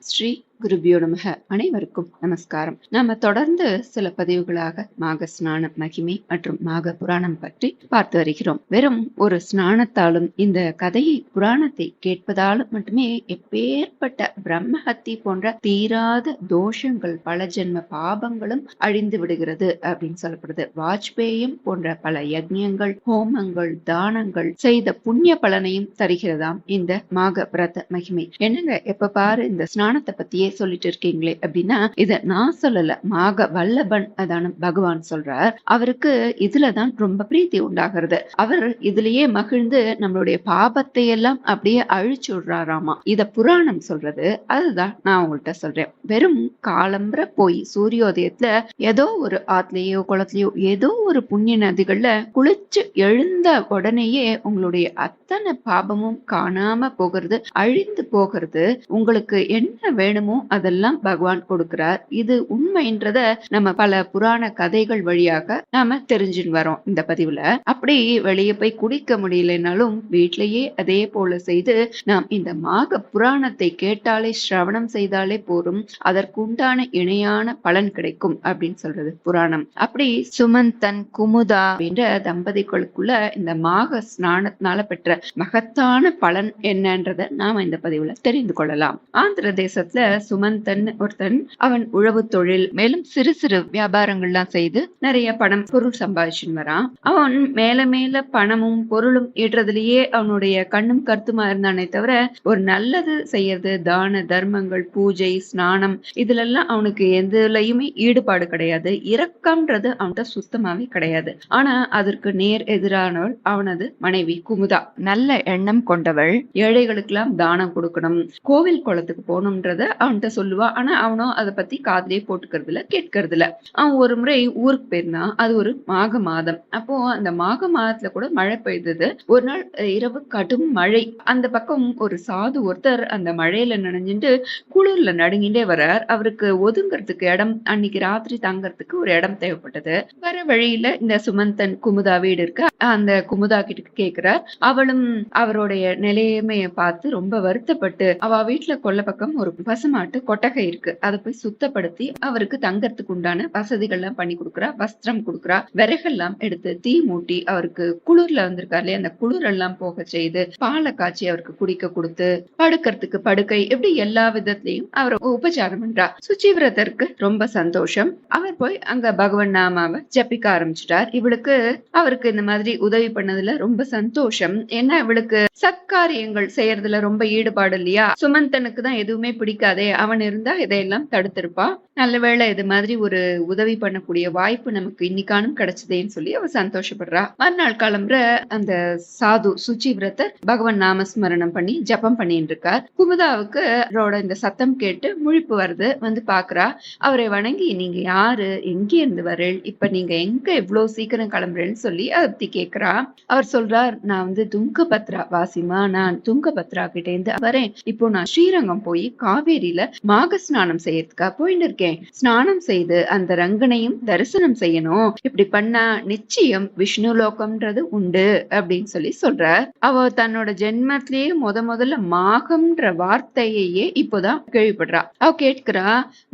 ஸ்ரீ குருபியோ நமக. அனைவருக்கும் நமஸ்காரம். நாம தொடர்ந்து சில பதிவுகளாக மாக ஸ்நான மகிமை மற்றும் மாக புராணம் பற்றி பார்த்து வருகிறோம். வெறும் ஒரு ஸ்நானத்தாலும் இந்த கதையை புராணத்தை கேட்பதாலும் மட்டுமே எப்பேற்பட்ட பிரம்மஹத்தி போன்ற தீராத தோஷங்கள் பல ஜென்ம பாபங்களும் அழிந்து விடுகிறது அப்படின்னு சொல்லப்படுது. வாஜ்பேயம் போன்ற பல யஜ்ஞங்கள், ஹோமங்கள், தானங்கள் செய்த புண்ணிய பலனையும் தருகிறதாம் இந்த மாக விரத மகிமை. என்னங்க எப்ப பாரு இந்த ஸ்நானத்தை பத்தியே சொல்லிட்டு இருக்கீங்களே அப்படின்னா, இத நான் சொல்லல, மாக வல்லபன் அதான பகவான் சொல்றார். அவருக்கு இதுலதான் ரொம்ப பிரீத்தி உண்டாகிறது. அவர் இதுலயே மகிழ்ந்து நம்மளுடைய பாபத்தை எல்லாம் அப்படியே அழிச்சு விடுறாராமா. இத புராணம் சொல்றது. அதுதான் நான் உங்கள்கிட்ட சொல்றேன். வெறும் காலம்பர போய் சூரியோதயத்துல ஏதோ ஒரு ஆத்துலயோ குளத்திலயோ ஏதோ ஒரு புண்ணிய நதிகள்ல குளிச்சு எழுந்த உடனேயே உங்களுடைய அத்தனை பாபமும் காணாம போகிறது, அழிந்து போகிறது. உங்களுக்கு என்ன வேணுமோ அதெல்லாம் பகவான் கொடுக்கிறார். இது உண்மைன்றத நம்ம பல புராண கதைகள் வழியாக நாம தெரிஞ்சுன்னு வரோம் இந்த பதிவுல. அப்படி வெளியே போய் குடிக்க முடியலனாலும் வீட்டிலேயே அதே போல செய்து நாம் இந்த மாக புராணத்தை கேட்டாலே சிரவணம் செய்தாலே போரும், அதற்குண்டான இணையான பலன் கிடைக்கும் அப்படின்னு சொல்றது புராணம். அப்படி சுமந்தன் குமுதா என்ற தம்பதிகளுக்குள்ள இந்த மாக ஸ்நானத்தினால பெற்ற மகத்தான பலன் என்னன்றத நாம இந்த பதிவுல தெரிந்து கொள்ளலாம். ஆந்திர தேசத்துல சுமந்தன் ஒருத்தன், அவன் உழவு தொழில் மேலும் சிறு சிறு வியாபாரங்கள்லாம் செய்து நிறைய பணம் பொருள் சம்பாதிச்சுன்னு வரான். அவன் மேல மேல பணமும் பொருளும் ஈட்டுறதுலயே அவனுடைய கண்ணும் கருத்துமா இருந்தானே தவிர ஒரு நல்லது செய்யறது, தான தர்மங்கள், பூஜை, ஸ்நானம் இதுல எல்லாம் அவனுக்கு எதுலயுமே ஈடுபாடு கிடையாது. இரக்கம்ன்றது அவன்கிட்ட சுத்தமாவே கிடையாது. ஆனா அதற்கு நேர் எதிரானவள் அவனது மனைவி குமுதா. நல்ல எண்ணம் கொண்டவள். ஏழைகளுக்கு எல்லாம் தானம் கொடுக்கணும், கோவில் குளத்துக்கு போகணும்ன்றத அவன்கிட்ட சொல்லுவா. ஆனா அவனும் அதை பத்தி காதலே போட்டுக்கிறது இல்ல, கேட்கறது இல்ல. அவன் ஒரு முறை ஊருக்கு போயிருந்தான். அது ஒரு மாக மாதம். அப்போ அந்த மாக மாதத்துல கூட மழை பெய்தது. ஒரு நாள் இரவு கடும் மழை. அந்த பக்கம் ஒரு சாது ஒருத்தர் அந்த மழையில நனைஞ்சிட்டு குளிர்ல நடுங்கிட்டே வர்றார். அவருக்கு ஒதுங்கிறதுக்கு இடம், அன்னைக்கு ராத்திரி தங்கறதுக்கு ஒரு இடம் தேவைப்பட்டது. வர வழியில இந்த சுமந்தன் குமுதா வீடு இருக்கு. அந்த குமுதா கிட்ட கேக்குறார். அவளும் அவருடைய நிலைமையை பார்த்து ரொம்ப வருத்தப்பட்டு, அவ வீட்டுல கொல்ல பக்கம் ஒரு பசுமாட்டு கொட்டகை இருக்கு, அதை போய் சுத்தப்படுத்தி அவருக்கு தங்கறதுக்கு உண்டான வசதிகள் எல்லாம் பண்ணி கொடுக்குறா. வஸ்திரம் கொடுக்குறா, விறகெல்லாம் எடுத்து தீ மூட்டி அவருக்கு குளிர்ல வந்திருக்காரு அந்த குளிர் எல்லாம் போக செய்து, பாலை காய்ச்சி அவருக்கு குடிக்க கொடுத்து, படுக்கிறதுக்கு படுக்கை, எப்படி எல்லா விதத்திலையும் அவரை உபச்சாரம் பண்றா. சுச்சிவிரதருக்கு ரொம்ப சந்தோஷம். அவர் போய் அங்க பகவன் நாமாவை ஜபிக்க ஆரம்பிச்சுட்டார். இவளுக்கு அவருக்கு இந்த மாதிரி உதவி பண்ணதுல ரொம்ப சந்தோஷம். ஏன்னா இவளுக்கு சத்காரியங்கள் செய்யறதுல ரொம்ப ஈடுபாடு இல்லையா. சுமந்தனுக்கு தான் எதுவுமே பிடிக்காதே, அவன் இருந்தா இதையெல்லாம் தடுத்திருப்பா. நல்லவேளை இது மாதிரி ஒரு உதவி பண்ணக்கூடிய வாய்ப்பு நமக்கு இன்னைக்கானும் கிடைச்சதேன்னு சொல்லி அவ சந்தோஷப்படுறா. மறுநாள் கிளம்புற அந்த சாது சுச்சிவிரதர் பகவான் நாமஸ்மரணம் பண்ணி ஜபம் பண்ணிட்டு இருக்கார். குமுதாவுக்கு அவரோட இந்த சத்தம் கேட்டு முழிப்பு வருது. வந்து பாக்குறா. அவரை வணங்கி, நீங்க யாரு, எங்கே இருந்து வரேள், இப்ப நீங்க எங்க இவ்வளவு சீக்கிரம் கிளம்புறேன்னு சொல்லி அதை பத்தி கேக்குறா. அவர் சொல்றார், நான் வந்து துங்கபத்ரா வாசிமா, நான் துங்கபத்ரா கிட்ட இருந்து வரேன். இப்போ நான் ஸ்ரீரங்கம் போய் காவேரியில மாக ஸ்நானம் செய்யறதுக்கா போயிட்டு இருக்கேன். ஸ்நானம் செய்து அந்த ரங்கனையும் தரிசனம் செய்யணும். இப்படி பண்ணா நிச்சயம் விஷ்ணு லோகம்ன்றது உண்டு அப்படின்னு சொல்லி சொல்றார். அவ தன்னோட ஜென்மத்திலேயே முதல்ல மாகம்ன்ற வார்த்தையே இப்போதான் கேள்விப்படுறா. அவ கேட்கிறா,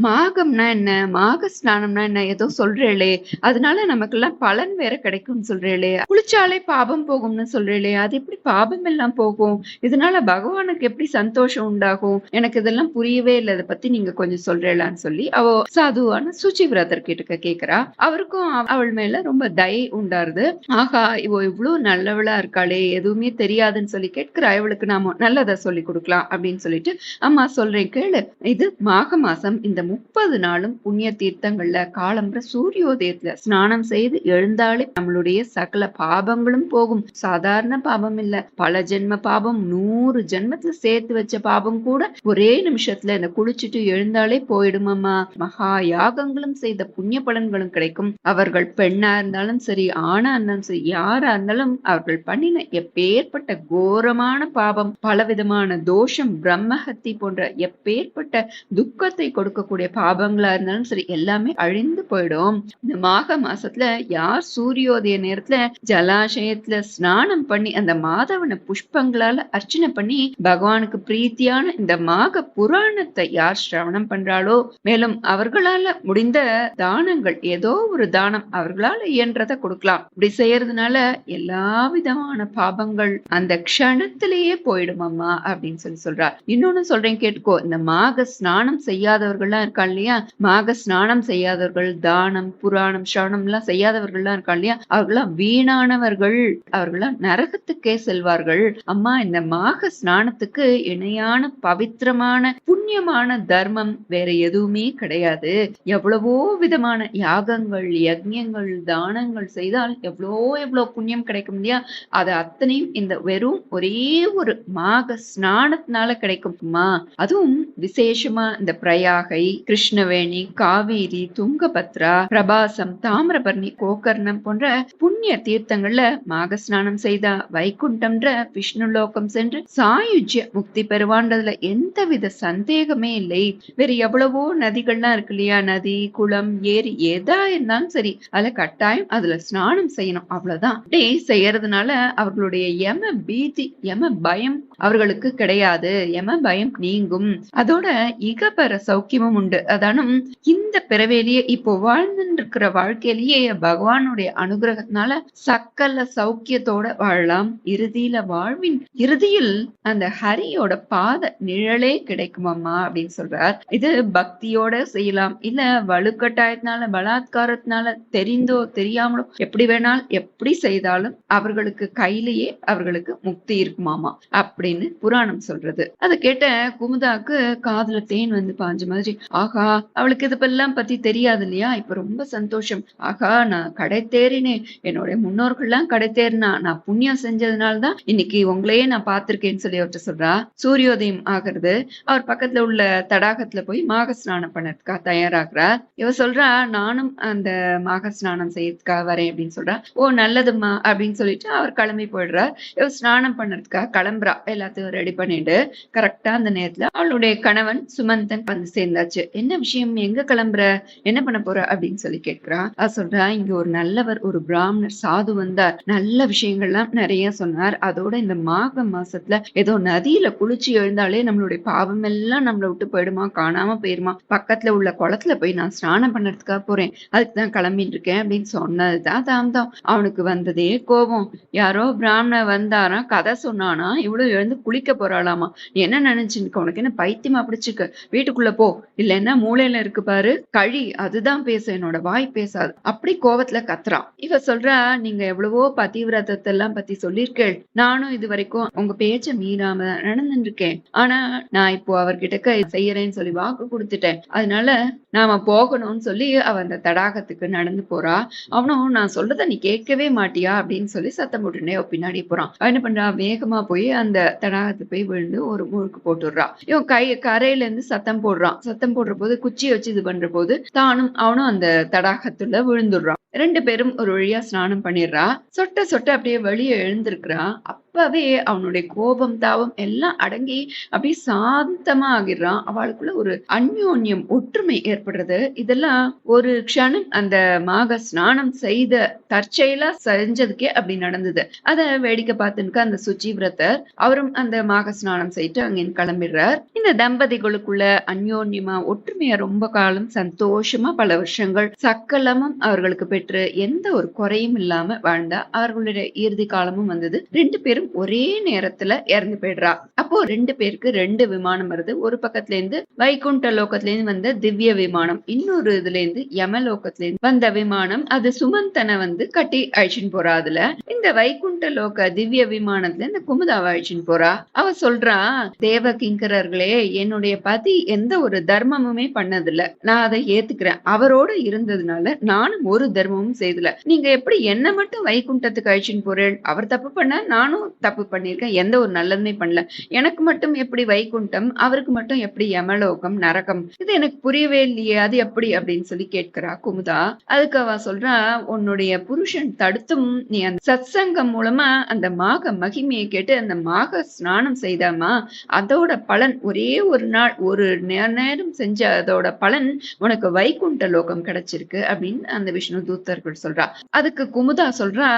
மாகம்னா என்ன, மாக ஸ்நானம்னா என்ன, ஏதோ சொல்றேளே, அதனால நமக்கு எல்லாம் பலன் வேற கிடைக்கும்னு சொல்றேளே, குளிச்சாலே பாபம் போகும்னு சொல்றேளே, அது எப்படி பாபம் எல்லாம் போகும், இதனால பகவானுக்கு எப்படி சந்தோஷம் உண்டாகும், எனக்கு இதெல்லாம் புரியவே இல்லை, இதை பத்தி நீங்க கொஞ்சம் சொல்றேளான்னு சொல்லி அவ சாதுவான சுச்சிவிரதர் கிட்ட கேக்குறா. அவருக்கும் அவள் மேல ரொம்ப தயை உண்டாருது. ஆகா, இவ இவ்வளவு நல்லவளா இருக்காளே, எதுவுமே தெரியாதுன்னு சொல்லி கேட்கிறா. இவளுக்கு நாம நல்லதை சொல்லி கொடுக்கலாம் அப்படின்னு சொல்லிட்டு, அம்மா சொல்றேன் கேளு, இது மாக மாசம். இந்த 30 நாளும் புண்ணிய தீர்த்தங்கள்ல காலம்பர சூரியோதயத்துல ஸ்நானம் செய்து எழுந்தாலே நம்மளுடைய சகல பாபங்களும் போகும். சாதாரண பாபம் இல்ல, பல ஜென்ம பாபம், 100 ஜென்மத்துல சேர்த்து வச்ச பாபம் கூட ஒரே நிமிஷத்துல இந்த குளிச்சுட்டு எழுந்தாலே போயிடுமாமா. மகா யாகங்களும் செய்த புண்ணிய பலன்களும் கிடைக்கும். அவர்கள் பெண்ணா இருந்தாலும் சரி, ஆணா இருந்தாலும் சரி, யாரா இருந்தாலும் அவர்கள் பண்ணின எப்பேற்பட்ட கோரமான பாபம், பலவிதமான தோஷம், பிரம்மஹத்தி போன்ற எப்பேற்பட்ட துக்கத்தை கொடுக்கக்கூடிய பாபங்களா இருந்தாலும் சரி, எல்லாமே அழிந்து போயிடும். இந்த மாக மாசத்துல யார் சூரியோதய நேரத்துல ஜலாசயத்துல ஸ்நானம் பண்ணி அந்த மாதவன புஷ்பங்களால அர்ச்சனை பண்ணி பகவானுக்கு பிரீத்தியான இந்த மாக புராணத்தை புராணத்தை யார் சிரவணம் பண்றாளோ, மேலும் அவர்களால முடிந்த தானங்கள், ஏதோ ஒரு தானம் அவர்களால இயன்றதை கொடுக்கலாம். இப்படி செய்யறதுனால எல்லா விதமான பாபங்கள் அந்த க்ஷணத்திலேயே போயிடும் அம்மா அப்படின்னு சொல்றார். இன்னொன்னு சொல்றேன் கேட்டுக்கோ. இந்த மாக ஸ்நானம் செய்யாதவர்கள்லாம் இருக்கா இல்லையா, மாக ஸ்நானம் செய்யாதவர்கள், தானம் புராணம் சிரவணம் எல்லாம் செய்யாதவர்கள்லாம் இருக்கா இல்லையா, அவர்கள்லாம் வீணானவர்கள், அவர்கள்லாம் நரகத்துக்கே செல்வார்கள். அம்மா, இந்த மாக ஸ்நானத்துக்கு இணையான பவித்திரமான புண்ணியமான தர்மம் வேற எதுவுமே கிடையாது. எவ்வளவோ விதமான யாகங்கள், யஜ்ஞங்கள், தானங்கள் செய்தால் எவ்வளோ புண்ணியம் கிடைக்கும் இல்லையா, அது அத்தனையும் இந்த வெறும் ஒரே ஒரு மாக ஸ்நானத்தினால கிடைக்குமா. அதுவும் விசேஷமா இந்த பிரயாகை, கிருஷ்ணவேணி, காவேரி, துங்கபத்ரா, பிரபாசம், தாமிரபரணி, கோகர்ணம் போன்ற புண்ணிய தீர்த்தங்கள்ல மாக ஸ்நானம் செய்தா வைகுண்டம்ன்ற விஷ்ணு லோகம் சென்று சாயுஜ்ய முக்தி பெறுவான்றதுல எந்தவித சந்தேகமே இல்லை. வேற எவ்வளவோ நதிகள்லாம் இருக்கு இல்லையா, நதி, குளம், ஏரி எதா இருந்தாலும் சரி, அதுல கட்டாயம் அதுல ஸ்நானம் செய்யணும், அவ்வளவுதான். அப்படி செய்யறதுனால அவர்களுடைய யம பீதி, யம பயம் அவர்களுக்கு கிடையாது. யம பயம் நீங்கும். அதோட இகபர சௌக்கியமும் உண்டு. அதானும் இந்த பிறவிலேயே இப்போ வாழ்ந்துட்டு இருக்கிற வாழ்க்கையிலேயே பகவானுடைய அனுகிரகத்தினால சக்கல சௌக்கியத்தோட வாழலாம். வாழ்வின் இறுதியில் அந்த ஹரியோட பாத நிழலே கிடைக்கும் அம்மா அப்படின்னு சொல்றார். இது பக்தியோட செய்யலாம், இல்ல வலுக்கட்டாயத்தினால பலாத்காரத்தினால தெரிந்தோ தெரியாமலோ எப்படி வேணாலும் எப்படி செய்தாலும் அவர்களுக்கு கையிலேயே அவர்களுக்கு முக்தி இருக்குமாமா அப்படின்னு புராணம் சொல்றது. அதை கேட்ட குமுதாக்கு காதுல தேன் வந்து பாஞ்ச மாதிரி, ஆகா அவளுக்கு இது எல்லாம் பத்தி தெரியாது இல்லையா, இப்ப ரொம்ப சந்தோஷம். ஆகா, நான் கடை தேறினேன், என்னுடைய முன்னோர்கள்லாம் கடை தேறினா, நான் புண்ணியம் செஞ்சதுனால்தான் இன்னைக்கு உங்களையே நான் பார்த்திருக்கேன்னு சொல்லி அவர்கிட்ட சொல்றா. சூரியோதயம் ஆகிறது. அவர் பக்கத்துல உள்ள தடாகத்துல போய் மாக ஸ்நானம் பண்ணதுக்காக தயாராகிறார். இவ சொல்றா, நானும் அந்த மாக ஸ்நானம் செய்யறதுக்காக வரேன் அப்படின்னு சொல்றா. ஓ நல்லதுமா அப்படின்னு சொல்லிட்டு அவர் கிளம்பி போயிடுறார். இவ ஸ்நானம் பண்ணதுக்காக கிளம்புறா. எல்லாத்தையும் ரெடி பண்ணிட்டு கரெக்டா அந்த நேரத்துல அவளுடைய கணவன் சுமந்தன் வந்து சேர்ந்தாச்சு. என்ன விஷயம், எங்க கிளம்புற, என்ன பண்ண போற அப்படின்னு சொல்லி கேட்கிறா. அவ சொல்றா, இங்க ஒரு நல்லவர், ஒரு பிராமணர் சாது வந்தார், நல்ல விஷயங்கள்லாம் நிறைய சொன்னார். அதோட இந்த மாக மாசத்துல ஏதோ நதியில குளிச்சு எழுந்தாலே நம்மளுடைய பாவம் எல்லாம் நம்மளை விட்டு போயிடுமா, காணாம போயிருமா, பக்கத்துல உள்ள குளத்துல போய் நான் ஸ்நானம் பண்ணறதுக்காக போறேன், அதுக்குதான் கிளம்பிட்டு இருக்கேன் அப்படின்னு சொன்னதுதான் தாமதம். அவனுக்கு வந்ததே கோபம். யாரோ பிராமணர் வந்தாரா, கதை சொன்னானா, இவ்வளவு எழுந்து குளிக்க போறாளாமா, என்ன நினைச்சுக்க, உனக்கு என்ன பைத்தியமா பிடிச்சுக்க, வீட்டுக்குள்ள போ, இல்லைன்னா மூளையில இருக்கு பாரு கழி, அதுதான் பேச, என்னோட வாய் பேசாது, அப்படி கோபத்துல கத்துறான். இவ சொல்றா, நீங்க எவ்வளவோ பதிவிரதத்தை எல்லாம் பத்தி சொல்லிருக்கேள், நானும் இது வரைக்கும் உங்க பேச்ச மீறாம நடந்துட்டு இருக்கேன். ஆனா நான் இப்போ அவர்கிட்ட செய்யறேன்னு சொல்லி வாக்கு கொடுத்துட்டேன், அதனால நாம போகணும்னு சொல்லி அவ அந்த தடாகத்துக்கு நடந்து போறா. அவனும் நான் சொல்றத நீ கேட்கவே மாட்டியா அப்படின்னு சொல்லி சத்தம் போட்டுனே பின்னாடி போறான். என்ன பண்றா, வேகமா போய் அந்த தடாகத்து போய் விழுந்து ஒரு முழுக்கு போட்டுடுறான். இவன் கரையில இருந்து சத்தம் போடுறான். சத்தம் போடுற போது குச்சியை வச்சு இது பண்ற போது அவனும் அந்த தடாகத்துல விழுந்துடுறான். ரெண்டு பேரும் ஒரு வழியா ஸ்நானம் பண்ணிடுறா. சொட்ட சொட்ட அப்படியே வெளியே எழுந்திருக்கிறான். அப்பவே அவனுடைய கோபம் தாபம் எல்லாம் அடங்கி அப்படியே சாந்தமா ஆகிடுறான். அவளுக்குள்ள ஒரு அந்யோன்யம் ஒற்றுமை ஏற்படுறது. இதெல்லாம் ஒரு க்ஷணம் அந்த மாக ஸ்நானம் செய்த தற்செயலா செஞ்சதுக்கே அப்படி நடந்தது. அத வேடிக்கை பார்த்துனுக்க அந்த சுச்சிவிரதர் அவரும் அந்த மாக ஸ்நானம் செய்து அங்கிருந்து கிளம்பிடுறார். இந்த தம்பதிகளுக்குள்ள அந்யோன்யமா ஒற்றுமையா ரொம்ப காலம் சந்தோஷமா பல வருஷங்கள் சக்கலமும் அவர்களுக்கு பெற்று எந்த ஒரு குறையும் இல்லாம வாழ்ந்தா. அவர்களுடைய இறுதி காலமும் வந்தது. ரெண்டு பேரும் ஒரே நேரத்துல இறந்து போயிடுறா. அப்போ ரெண்டு பேருக்கு ரெண்டு விமானம் வருது. ஒரு பக்கத்துல இருந்து வைகுண்ட லோகத்துல இருந்து வந்த திவ்ய விமானம், இன்னொரு இதுல இருந்து யமலோகத்துல இருந்து வந்த விமானம். அது சுமந்தனை வந்து கட்டி அழிச்சுன்னு போறா. அதுல இந்த வைகுண்ட லோக திவ்ய விமானத்துல இந்த குமுதாவை அழிச்சுன்னு போறா. அவ சொல்றா, தேவ கிங்கரர்களே, என்னுடைய பதி எந்த ஒரு தர்மமுமே பண்ணதில்ல, நான் அதை ஏத்துக்கிறேன். அவரோட இருந்ததுனால நானும் ஒரு தர்மமும் செய்தல. நீங்க எப்படி என்ன மட்டும் வைகுண்டத்துக்கு அழிச்சுன்னு போறேன்? அவர் தப்பு பண்ண, நானும் தப்பு பண்ணிருக்கேன், எந்த ஒரு நல்லதுமே பண்ணல. எனக்கு மட்டும் எப்படி வைகுண்டம், அவருக்கு மட்டும் எப்படி யமலோகம், நரகம்? இது எனக்கு புரியவே இல்லையே, அது எப்படி அப்படின்னு சொல்லி கேட்கிறா குமுதா. அதுக்கு அவ சொல்றா, உன்னுடைய புருஷன் தடுத்தும் நீ அந்த சத்சங்கம் மூலமா அந்த மாக மகிமையை கேட்டு அந்த மாக ஸ்நானம் செய்தாமா, அதோட பலன் ஒரே ஒரு நாள் ஒரு நேரம் செஞ்ச அதோட பலன் உனக்கு வைகுண்ட லோகம் கிடைச்சிருக்கு அப்படின்னு அந்த விஷ்ணு தூத்தர்கள் சொல்றா. அதுக்கு குமுதா சொல்றா,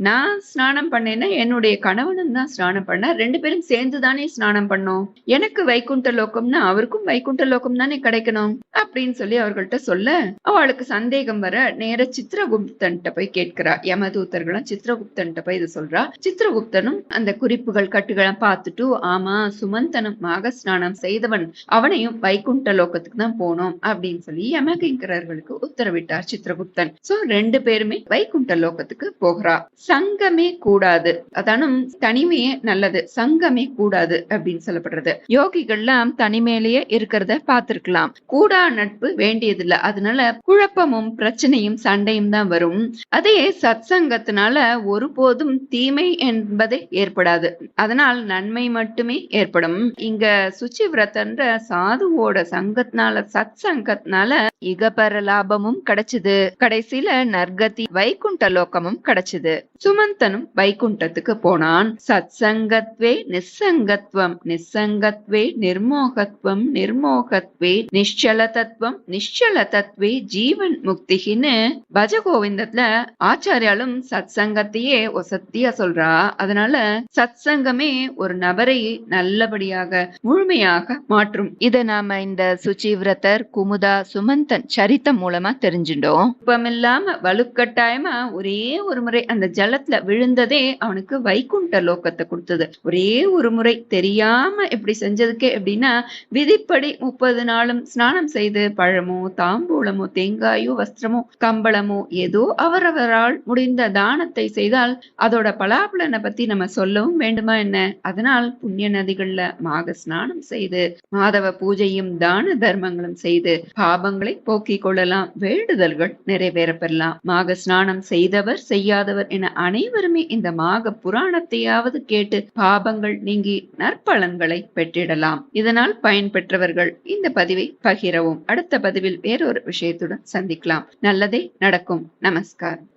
நான் ஸ்நானம் பண்ணேன்னா என்னுடைய கணவர் கணவனும் தான் ஸ்நானம் பண்ண, 2 பேரும் சேர்ந்து தானே ஸ்நானம் பண்ணோம். எனக்கு வைகுண்ட லோகம்னா அவருக்கும் வைகுண்ட லோகம் தானே கிடைக்கணும் அப்படின்னு சொல்லி அவர்கள்ட்ட சொல்ல, அவளுக்கு சந்தேகம் வர நேர சித்திரகுப்தன்ட்ட போய் கேட்கிறா. யமதூதர்களும் சித்திரகுப்தன்ட்ட போய் இது சொல்றா. சித்திரகுப்தனும் அந்த குறிப்புகள் கட்டுகளை பார்த்துட்டு, ஆமா சுமந்தனும் மாக ஸ்நானம் செய்தவன், அவனையும் வைகுண்ட லோகத்துக்கு தான் போனோம் அப்படின்னு சொல்லி யமகிங்கரர்களுக்கு உத்தரவிட்டார் சித்திரகுப்தன். சோ 2 பேருமே வைகுண்ட லோகத்துக்கு போகிறா. சங்கமே கூடாது, அதானும் தனிமையே நல்லது, சங்கமே கூடாது அப்படின்னு சொல்லப்படுறது. யோகிகள்லாம் தனிமையிலேயே இருக்கிறத பார்த்திருக்கலாம். கூடா நட்பு வேண்டியதில்லை. அதனால குழப்பமும் பிரச்சனையும் சண்டையும் தான் வரும். அதே சத் சங்கத்தினால ஒருபோதும் தீமை என்பதே ஏற்படாது. அதனால் நன்மை மட்டுமே ஏற்படும். இங்க சுச்சிவிரதன்ற சாதுவோட சங்கத்தினால, சத் சங்கத்தினால இகபர லாபமும் கிடைச்சது. கடைசியில நற்கதி வைகுண்ட லோகமும் கிடைச்சது. சுமந்தனும் வைகுண்டத்துக்கு போனான். சத் சங்கத்வே நிசங்கத்வம், நிசங்கத்வே நிர்மோகத்வம், நிர்மோகத்வே நிಶ್ಚல தத்துவம், நிಶ್ಚல தத்துவே ஜீவன் முக்தின்னு பஜகோவிந்தத்துல ஆச்சாரியாலும் சத் சங்கத்தையே ஒசத்தியா சொல்றா. அதனால சத் சங்கமே ஒரு நபரை நல்லபடியாக முழுமையாக மாற்றும். இத நாம இந்த சுச்சிவிரதர், குமுதா, சுமந்தன் சரித்தம் மூலமா தெரிஞ்சுட்டோம். இப்பமில்லாம வலுக்கட்டாயமா ஒரே ஒரு முறை அந்த ஜலத்துல விழுந்ததே அவனுக்கு வைகுண்ட லோகத்தை கொடுத்தது. ஒரே ஒரு முறை தெரியாம இப்படி செஞ்சதுக்கே எப்படின்னா, விதிப்படி 30 நாளும் ஸ்நானம் செய்து பழமோ தாம்பூலமோ தேங்காயோ வஸ்திரமோ கம்பளமோ ஏதோ அவரவரால் முடிந்த தானத்தை செய்தால் அதோட பலாபலனை பத்தி நம்ம சொல்லவும் வேண்டுமா என்ன? அதனால் புண்ணிய நதிகள்ல மாக ஸ்நானம் செய்து மாதவ பூஜையும் தான தர்மங்களும் செய்து பாபங்களை போக்கிக் கொள்ளலாம், வேண்டுதல்கள் நிறைவேற பெறலாம். மாக ஸ்நானம் செய்தவர் செய்யாதவர் என அனைவருமே இந்த மாக புராணத்தையாவது கேட்டு பாபங்கள் நீங்கி நற்பலன்களை பெற்றிடலாம். இதனால் பயன்பெற்றவர்கள் இந்த பதிவை பகிரவும். அடுத்த பதிவில் வேறொரு விஷயத்துடன் சந்திக்கலாம். நல்லதே நடக்கும். நமஸ்காரம்.